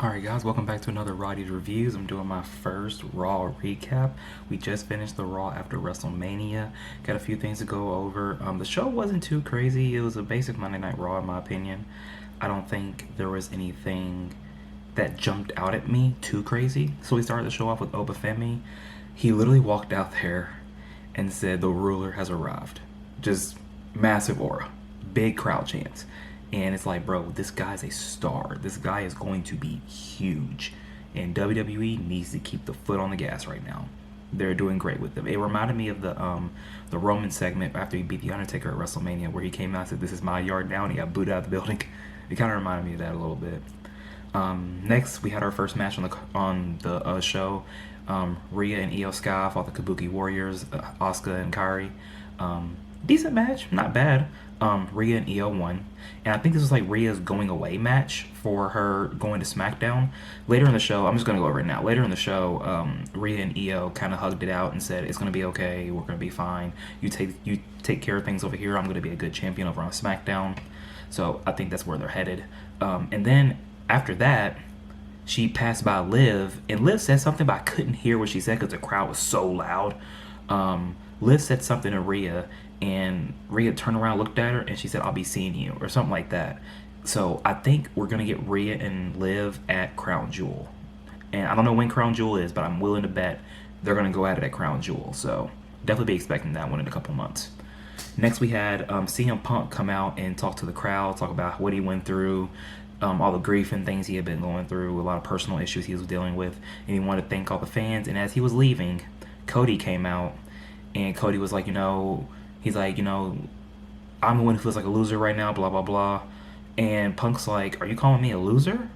Alright guys, welcome back to another Roddy's Reviews. I'm doing my first Raw recap. We just finished the Raw after Wrestlemania. Got a few things to go over. The show wasn't too crazy. It was a basic Monday Night Raw in my opinion. I don't think there was anything that jumped out at me too crazy. So we started the show off with Obafemi. He literally walked out there and said the ruler has arrived. Just massive aura. Big crowd chants. And it's like, bro, this guy's a star. This guy is going to be huge. And WWE needs to keep the foot on the gas right now. They're doing great with them. It reminded me of the Roman segment after he beat The Undertaker at WrestleMania, where he came out and said, "This is my yard now," and he got booed out of the building. It kind of reminded me of that a little bit. Next, we had our first match on the show. Rhea and Io Sky fought the Kabuki Warriors, Asuka and Kairi. Decent match, not bad. Rhea and Io won. And I think this was like Rhea's going away match for her going to SmackDown. Later in the show, I'm just going to go over it now. Later in the show, Rhea and Io kind of hugged it out and said, "It's going to be okay. We're going to be fine. You take care of things over here. I'm going to be a good champion over on SmackDown." So I think that's where they're headed. And then after that, she passed by Liv, and Liv said something, but I couldn't hear what she said because the crowd was so loud. Liv said something to Rhea, and Rhea turned around, looked at her, and she said, "I'll be seeing you," or something like that. So I think we're going to get Rhea and Liv at Crown Jewel. And I don't know when Crown Jewel is, but I'm willing to bet they're going to go at it at Crown Jewel. So definitely be expecting that one in a couple months. Next, we had CM Punk come out and talk to the crowd, talk about what he went through, all the grief and things he had been going through, a lot of personal issues he was dealing with, and he wanted to thank all the fans. And as he was leaving, Cody came out, and Cody was like, he's like, "I'm the one who feels like a loser right now, blah, blah, blah." And Punk's like, "Are you calling me a loser?"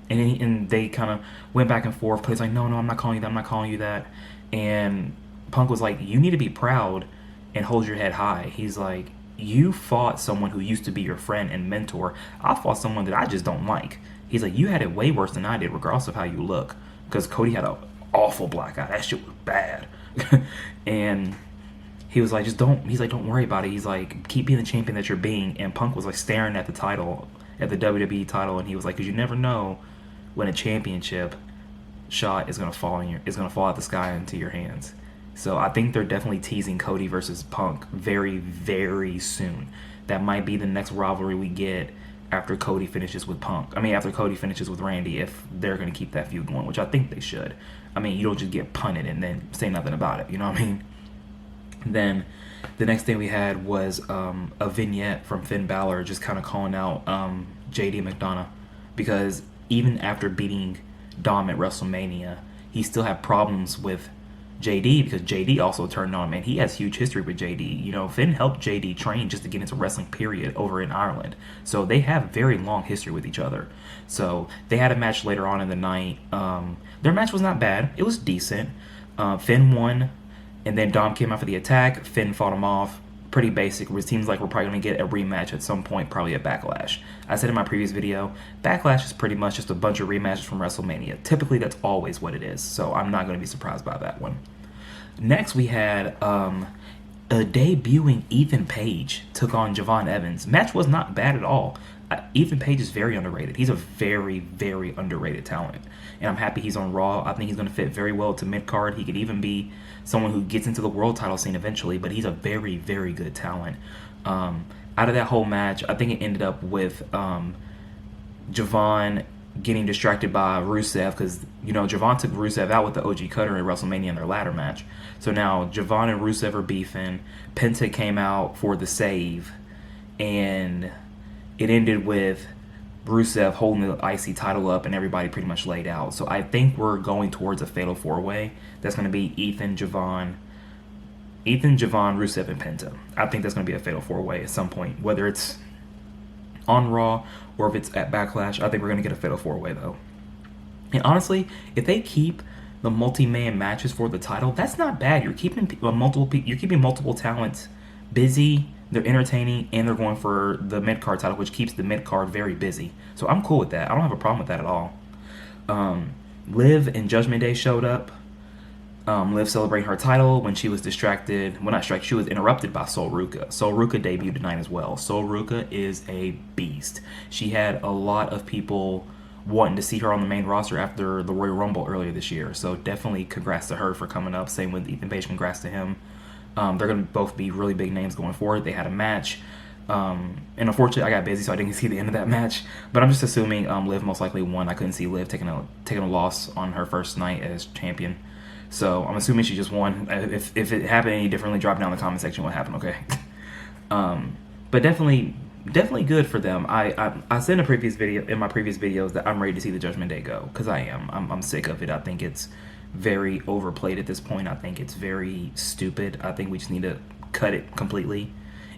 And they kind of went back and forth. Cody's like, "No, I'm not calling you that. I'm not calling you that." And Punk was like, "You need to be proud and hold your head high." He's like, "You fought someone who used to be your friend and mentor. I fought someone that I just don't like." He's like, "You had it way worse than I did, regardless of how you look." Because Cody had an awful black eye. That shit was bad. And he was like, "Don't worry about it." He's like, "Keep being the champion that you're being." And Punk was like staring at the title, at the WWE title, and he was like, "Because you never know when a championship shot is gonna fall out the sky into your hands." So I think they're definitely teasing Cody versus Punk very, very soon. That might be the next rivalry we get after Cody finishes with after Cody finishes with Randy, if they're gonna keep that feud going, which I think they should. I mean, you don't just get punted and then say nothing about it. You know what I mean? Then the next thing we had was a vignette from Finn Balor just kind of calling out JD McDonough, because even after beating Dom at WrestleMania, he still had problems with JD, because JD also turned on him, and he has huge history with JD. Finn helped JD train just to get into wrestling, period, over in Ireland. So they have very long history with each other. So they had a match later on in the night. Their match was not bad. It was decent. Finn won. And then Dom came out for the attack. Finn fought him off. Pretty basic. It seems like we're probably going to get a rematch at some point, probably at Backlash. I said in my previous video, Backlash is pretty much just a bunch of rematches from WrestleMania. Typically, that's always what it is. So I'm not going to be surprised by that one. Next, we had a debuting Ethan Page took on Javon Evans. Match was not bad at all. Ethan Page is very underrated. He's a very, very underrated talent. And I'm happy he's on Raw. I think he's going to fit very well to mid-card. He could even be someone who gets into the world title scene eventually, but he's a very, very good talent. Out of that whole match, I think it ended up with Javon getting distracted by Rusev, because, Javon took Rusev out with the OG Cutter at WrestleMania in their ladder match. So now Javon and Rusev are beefing. Penta came out for the save, and it ended with Rusev holding the IC title up and everybody pretty much laid out. So I think we're going towards a fatal four-way. That's going to be Ethan, Javon, Rusev, and Penta. I think that's going to be a fatal four-way at some point, whether it's on Raw or if it's at Backlash. I think we're going to get a fatal four-way, though. And honestly, if they keep the multi-man matches for the title, that's not bad. You're keeping multiple talents busy. They're entertaining, and they're going for the mid-card title, which keeps the mid-card very busy. So I'm cool with that. I don't have a problem with that at all. Liv and Judgment Day showed up. Liv celebrating her title when she was distracted. Well, not distracted. She was interrupted by Sol Ruca. Sol Ruca debuted tonight as well. Sol Ruca is a beast. She had a lot of people wanting to see her on the main roster after the Royal Rumble earlier this year. So definitely congrats to her for coming up. Same with Ethan Page, congrats to him. They're going to both be really big names going forward. They had a match. And unfortunately, I got busy, so I didn't see the end of that match. But I'm just assuming Liv most likely won. I couldn't see Liv taking a loss on her first night as champion. So I'm assuming she just won. If it happened any differently, drop down in the comment section what happened, okay? But definitely good for them. I said in my previous videos that I'm ready to see the Judgment Day go, because I am. I'm sick of it. I think it's very overplayed at this point. I think it's very stupid. I think we just need to cut it completely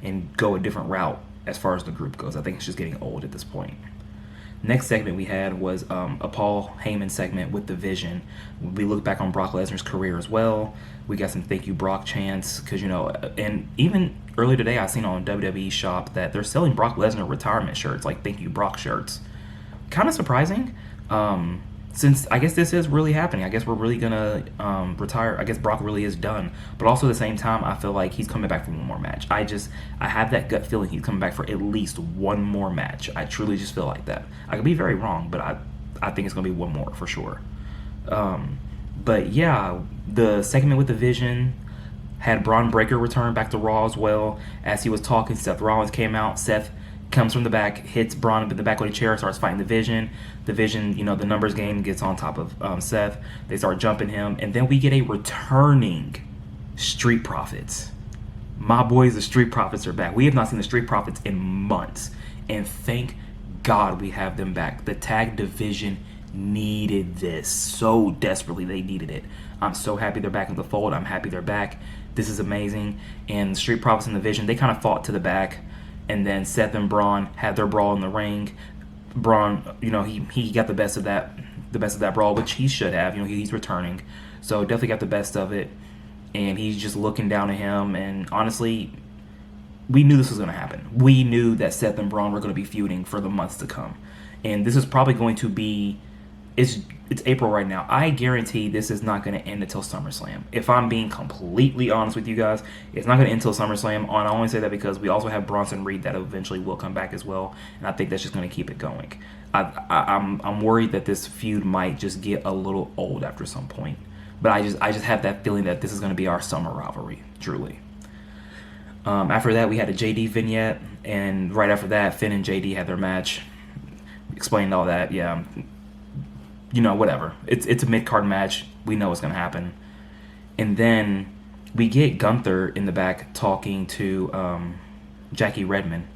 and go a different route as far as the group goes. I think it's just getting old at this point. Next segment we had was a Paul Heyman segment with The Vision. We looked back on Brock Lesnar's career as well. We got some thank you Brock chants, because, you know, and even earlier today I seen on WWE Shop that they're selling Brock Lesnar retirement shirts, like thank you Brock shirts. Kind of surprising, since I guess this is really happening. I guess we're really gonna retire. I guess Brock really is done. But also at the same time, I feel like he's coming back for one more match. I have that gut feeling he's coming back for at least one more match. I truly just feel like that. I could be very wrong, but I think it's gonna be one more for sure. But yeah, the segment with The Vision had Braun Breaker return back to Raw as well. As he was talking, Seth Rollins came out. Seth comes from the back, hits Braun in the back with a chair, starts fighting The Vision. The Vision, you know, the numbers game gets on top of Seth. They start jumping him, and then we get a returning Street Profits. My boys, the Street Profits are back. We have not seen the Street Profits in months, and thank God we have them back. The tag division needed this so desperately. They needed it. I'm so happy they're back in the fold. I'm happy they're back. This is amazing. And the Street Profits and The Vision, they kind of fought to the back. And then Seth and Braun had their brawl in the ring. Braun, you know, he got the best of that brawl, which he should have. You know, he's returning, so definitely got the best of it. And he's just looking down at him. And honestly, we knew this was going to happen. We knew that Seth and Braun were going to be feuding for the months to come. And this is probably going to be. It's April right now. I guarantee this is not going to end until SummerSlam. If I'm being completely honest with you guys, it's not going to end until SummerSlam. And I only say that because we also have Bronson Reed that eventually will come back as well, and I think that's just going to keep it going. I'm worried that this feud might just get a little old after some point, but I just have that feeling that this is going to be our summer rivalry, truly. After that, we had a JD vignette, and right after that, Finn and JD had their match. Explained all that, yeah. You know, whatever. It's a mid-card match. We know what's going to happen. And then we get Gunther in the back talking to Jackie Redmond.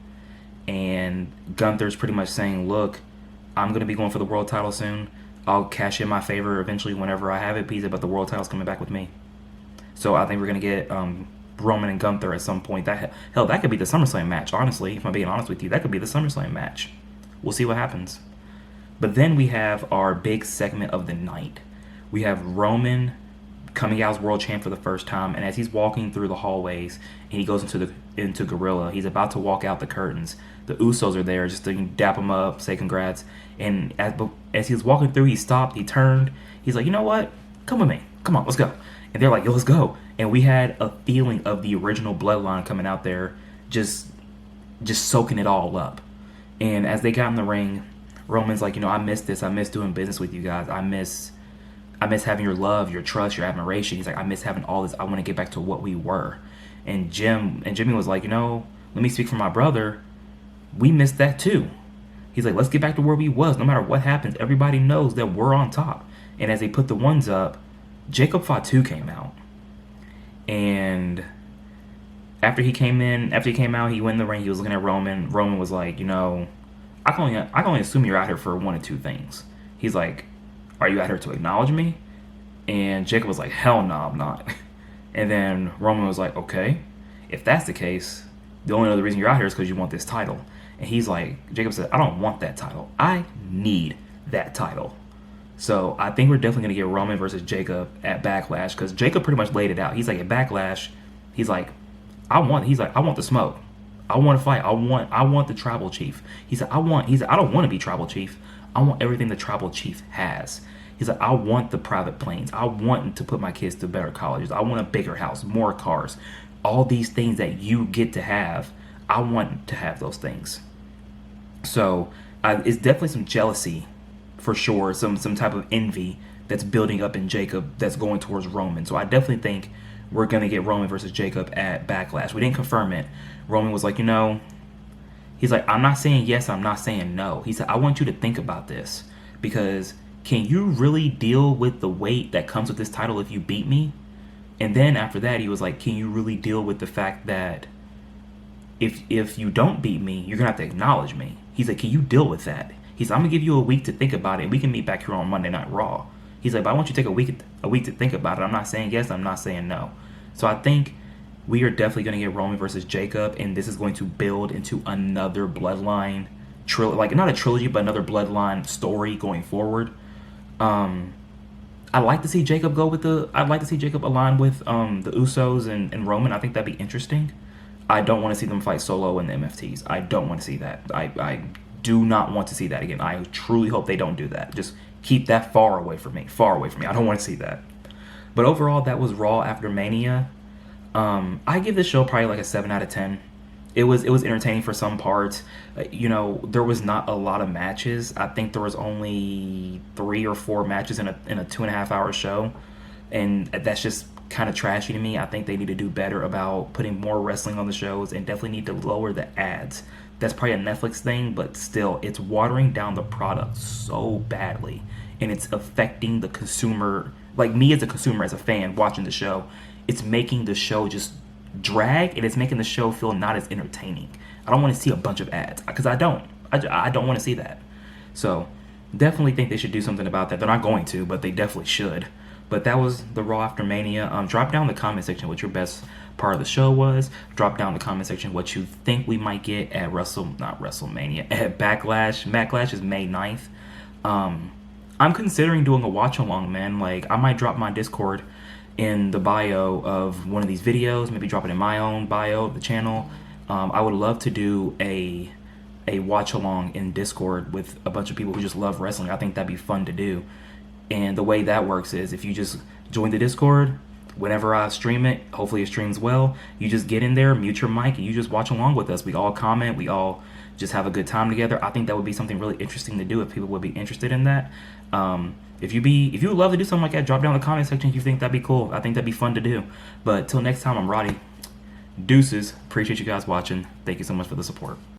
And Gunther's pretty much saying, look, I'm going to be going for the world title soon. I'll cash in my favor eventually whenever I have it. But the world title's coming back with me. So I think we're going to get Roman and Gunther at some point. That could be the SummerSlam match, honestly. If I'm being honest with you, that could be the SummerSlam match. We'll see what happens. But then we have our big segment of the night. We have Roman coming out as world champ for the first time, and as he's walking through the hallways and he goes into Gorilla, he's about to walk out the curtains. The Usos are there just to dap him up, say congrats. And as he was walking through, he stopped, he turned. He's like, you know what? Come with me. Come on, let's go. And they're like, yo, let's go. And we had a feeling of the original bloodline coming out there, just soaking it all up. And as they got in the ring, Roman's like, you know, I miss this. I miss doing business with you guys. I miss having your love, your trust, your admiration. He's like, I miss having all this. I want to get back to what we were. And Jimmy was like, you know, let me speak for my brother. We miss that too. He's like, let's get back to where we was. No matter what happens, everybody knows that we're on top. And as they put the ones up, Jacob Fatu came out. And after he came out, he went in the ring. He was looking at Roman. Roman was like, you know, I can only assume you're out here for one of two things. He's like, are you out here to acknowledge me? And Jacob was like, hell no, I'm not. And then Roman was like, okay, if that's the case, the only other reason you're out here is because you want this title. And he's like, Jacob said, I don't want that title. I need that title. So I think we're definitely going to get Roman versus Jacob at Backlash, because Jacob pretty much laid it out. He's like, at Backlash, he's like, I want the smoke. I want to fight. I want the tribal chief. He said, I don't want to be tribal chief. I want everything the tribal chief has. He's like, I want the private planes. I want to put my kids to better colleges. I want a bigger house, more cars. All these things that you get to have, I want to have those things. So it's definitely some jealousy for sure, some type of envy that's building up in Jacob that's going towards Roman. So I definitely think we're gonna get Roman versus Jacob at Backlash. We didn't confirm it. Roman was like, he's like, I'm not saying yes, I'm not saying no. He said, I want you to think about this because can you really deal with the weight that comes with this title if you beat me? And then after that, he was like, can you really deal with the fact that if you don't beat me, you're gonna have to acknowledge me? He's like, can you deal with that? He's like, I'm gonna give you a week to think about it, and we can meet back here on Monday Night Raw. He's like, but I want you to take a week to think about it. I'm not saying yes, I'm not saying no. So I think we are definitely going to get Roman versus Jacob, and this is going to build into another bloodline, like not a trilogy, but another bloodline story going forward. I like to see Jacob I'd like to see Jacob align with the Usos and Roman. I think that'd be interesting. I don't want to see them fight solo in the MFTs. I don't want to see that. I do not want to see that again. I truly hope they don't do that. Just keep that far away from me. Far away from me. I don't want to see that. But overall, that was Raw after Mania. I give this show probably like a 7 out of 10. It was entertaining for some parts. There was not a lot of matches. I think there was only 3 or 4 matches in a 2.5 hour show, and that's just kind of trashy to me. I think they need to do better about putting more wrestling on the shows, and definitely need to lower the ads. That's probably a Netflix thing, but still, it's watering down the product so badly, and it's affecting the consumer. Like me as a consumer, as a fan watching the show, it's making the show just drag, and it's making the show feel not as entertaining. I don't want to see a bunch of ads because I don't want to see that. So definitely think they should do something about that. They're not going to, but they definitely should. But that was the Raw after Mania. Drop down in the comment section what your best part of the show was. Drop down in the comment section what you think we might get at not WrestleMania, at Backlash. Backlash is May 9th. I'm considering doing a watch along, man. Like, I might drop my Discord in the bio of one of these videos, maybe drop it in my own bio of the channel. I would love to do a watch along in Discord with a bunch of people who just love wrestling. I think that'd be fun to do. And the way that works is if you just join the Discord, whenever I stream it, hopefully it streams well, you just get in there, mute your mic, and you just watch along with us. We all comment, we all just have a good time together. I think that would be something really interesting to do if people would be interested in that. If you would love to do something like that, drop down in the comment section if you think that'd be cool. I think that'd be fun to do. But till next time, I'm Roddy. Deuces. Appreciate you guys watching. Thank you so much for the support.